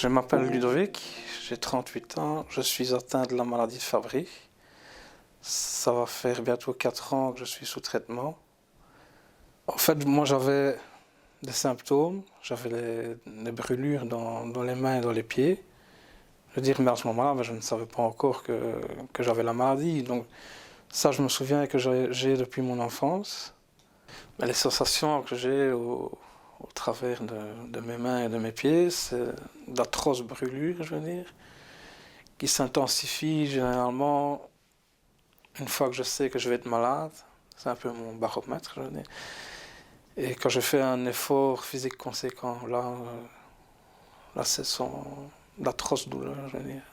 Je m'appelle Ludovic, j'ai 38 ans, je suis atteint de la maladie de Fabry. Ça va faire bientôt 4 ans que je suis sous traitement. En fait, moi j'avais des symptômes, j'avais des brûlures dans les mains et dans les pieds. Je veux dire, mais à ce moment-là, je ne savais pas encore que j'avais la maladie. Donc ça, je me souviens que j'ai depuis mon enfance. Mais les sensations que j'ai au travers de mes mains et de mes pieds, c'est d'atroces brûlures, je veux dire, qui s'intensifient généralement une fois que je sais que je vais être malade. C'est un peu mon baromètre, je veux dire. Et quand je fais un effort physique conséquent, là ce sont d'atroces douleurs, je veux dire.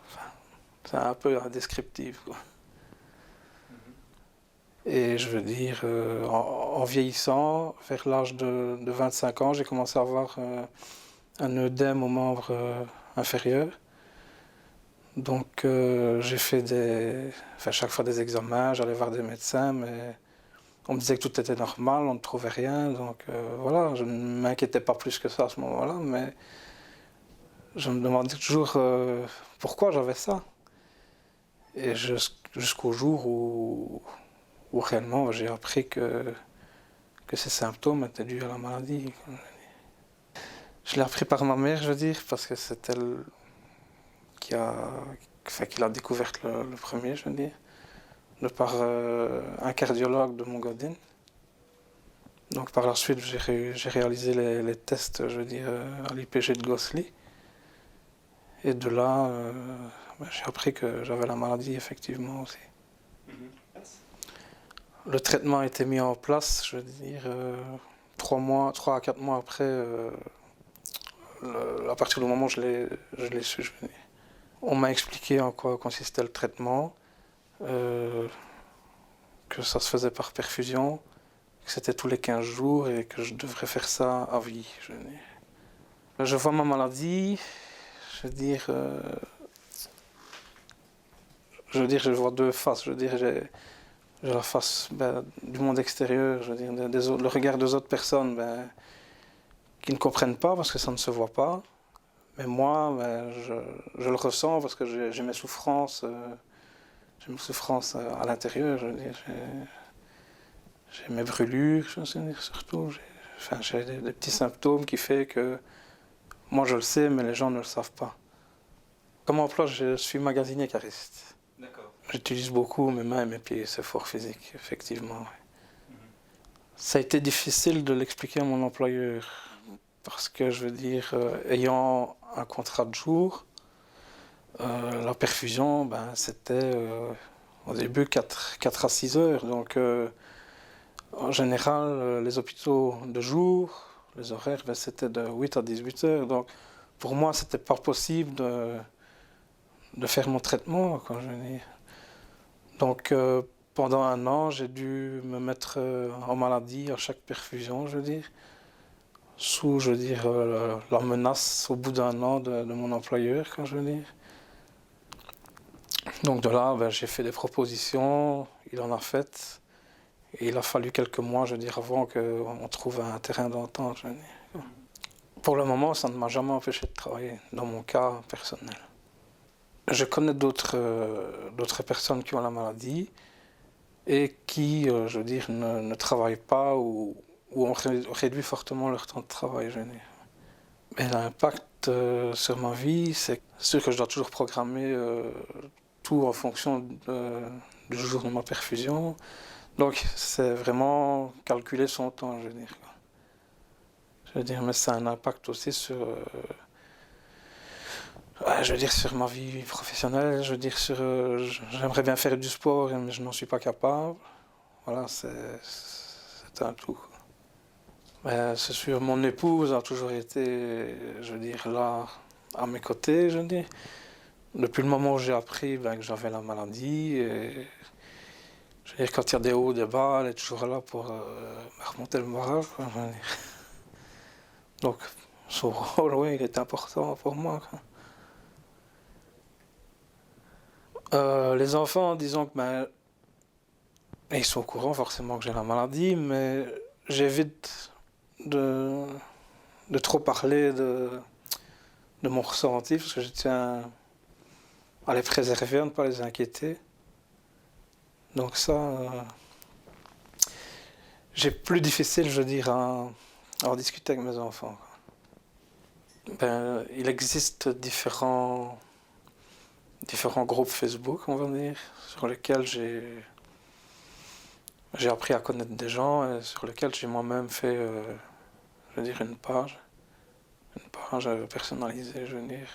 Enfin, c'est un peu indescriptible, quoi. Et je veux dire, en vieillissant, vers l'âge de 25 ans, j'ai commencé à avoir un œdème au membre inférieur. Donc j'ai fait chaque fois des examens, j'allais voir des médecins, mais on me disait que tout était normal, on ne trouvait rien. Donc voilà, je ne m'inquiétais pas plus que ça à ce moment-là, mais je me demandais toujours pourquoi j'avais ça. Et jusqu'au jour où réellement j'ai appris que ces symptômes étaient dus à la maladie. Je l'ai appris par ma mère, je veux dire, parce que c'est elle qui l'a découvert le premier, je veux dire, de par un cardiologue de Montgodin. Donc par la suite, j'ai réalisé les tests, je veux dire, à l'IPG de Gosselies. Et de là, j'ai appris que j'avais la maladie, effectivement, aussi. Le traitement a été mis en place, je veux dire, 3 à 4 mois après, à partir du moment où je l'ai su, je veux dire. On m'a expliqué en quoi consistait le traitement, que ça se faisait par perfusion, que c'était tous les 15 jours et que je devrais faire ça à vie. Je vois ma maladie, je je vois deux faces. J'ai la face du monde extérieur, je veux dire, le regard des autres personnes qui ne comprennent pas parce que ça ne se voit pas. Mais moi, je le ressens parce que j'ai mes souffrances. J'ai mes souffrances à l'intérieur, je veux dire. J'ai mes brûlures, je veux dire, surtout. J'ai des petits symptômes qui font que moi je le sais, mais les gens ne le savent pas. Comme emploi, je suis magasinier cariste. D'accord. J'utilise beaucoup mes mains et mes pieds, c'est fort physique, effectivement. Ouais. Ça a été difficile de l'expliquer à mon employeur, parce que je veux dire, ayant un contrat de jour, la perfusion, c'était au début 4 à 6 heures. Donc en général, les hôpitaux de jour, les horaires, c'était de 8 à 18 heures. Donc pour moi, c'était pas possible de faire mon traitement, quoi, je veux dire. Donc pendant 1 an, j'ai dû me mettre en maladie à chaque perfusion, je veux dire, sous, je veux dire, la menace au bout d'1 an de mon employeur, quand je veux dire. Donc de là, j'ai fait des propositions, il en a fait, et il a fallu quelques mois, je veux dire, avant qu'on trouve un terrain d'entente, je veux dire. Pour le moment, ça ne m'a jamais empêché de travailler, dans mon cas personnel. Je connais d'autres personnes qui ont la maladie et qui, je veux dire, ne travaillent pas ou ont réduit fortement leur temps de travail, je veux dire. Mais l'impact sur ma vie, c'est sûr que je dois toujours programmer tout en fonction du jour de ma perfusion. Donc c'est vraiment calculer son temps, je veux dire. Je veux dire, mais ça a un impact aussi sur, sur ma vie professionnelle. Je veux dire, j'aimerais bien faire du sport, mais je n'en suis pas capable. Voilà, c'est un tout. C'est sûr, mon épouse a toujours été, je veux dire, là, à mes côtés, je veux dire. Depuis le moment où j'ai appris que j'avais la maladie, et, je veux dire, quand il y a des hauts, des bas, elle est toujours là pour me remonter le moral, quoi, je veux dire. Donc, son rôle, oui, il est important pour moi, quoi. Les enfants, disons que ils sont au courant forcément que j'ai la maladie, mais j'évite de de trop parler de mon ressenti, parce que je tiens à les préserver, à ne pas les inquiéter. Donc ça, j'ai plus difficile, je veux dire, à en discuter avec mes enfants. Ben, il existe différents groupes Facebook, on va dire, sur lesquels j'ai appris à connaître des gens et sur lesquels j'ai moi-même fait, je veux dire, une page personnalisée, je veux dire,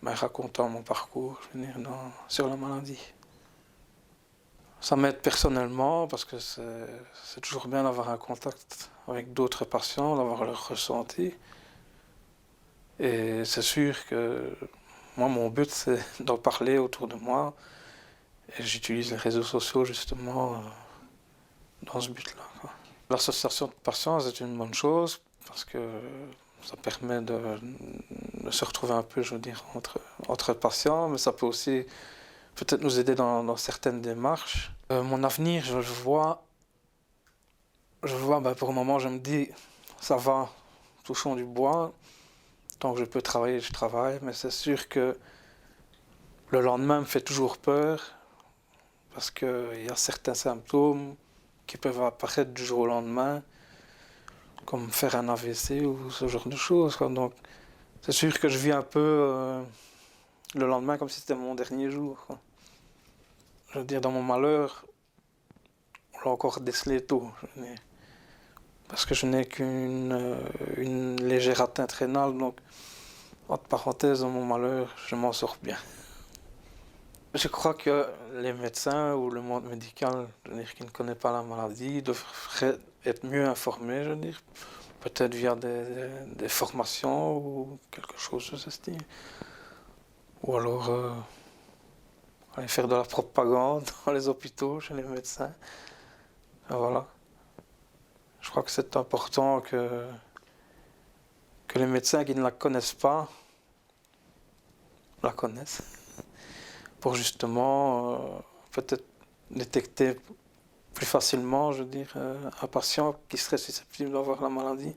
ben, racontant mon parcours, je veux dire, sur la maladie. Ça m'aide personnellement parce que c'est toujours bien d'avoir un contact avec d'autres patients, d'avoir leur ressenti. Et c'est sûr que moi, mon but, c'est d'en parler autour de moi. Et j'utilise les réseaux sociaux justement dans ce but-là, quoi. L'association de patients, c'est une bonne chose parce que ça permet de se retrouver un peu, je veux dire, entre patients, mais ça peut aussi peut-être nous aider dans certaines démarches. Mon avenir, je le vois, ben, pour le moment, je me dis, ça va, touchons du bois. Tant que je peux travailler, je travaille, mais c'est sûr que le lendemain me fait toujours peur parce qu'il y a certains symptômes qui peuvent apparaître du jour au lendemain, comme faire un AVC ou ce genre de choses, quoi. Donc, c'est sûr que je vis un peu le lendemain comme si c'était mon dernier jour, quoi. Je veux dire, dans mon malheur, on l'a encore décelé tôt. Parce que je n'ai une légère atteinte rénale, donc, entre parenthèses, dans mon malheur, je m'en sors bien. Je crois que les médecins ou le monde médical, je veux dire, qui ne connaît pas la maladie, devraient être mieux informés, je veux dire, peut-être via des formations ou quelque chose de ce style. Ou alors aller faire de la propagande dans les hôpitaux, chez les médecins. Et voilà. Je crois que c'est important que les médecins qui ne la connaissent pas la connaissent. Pour justement peut-être détecter plus facilement, je veux dire, un patient qui serait susceptible d'avoir la maladie.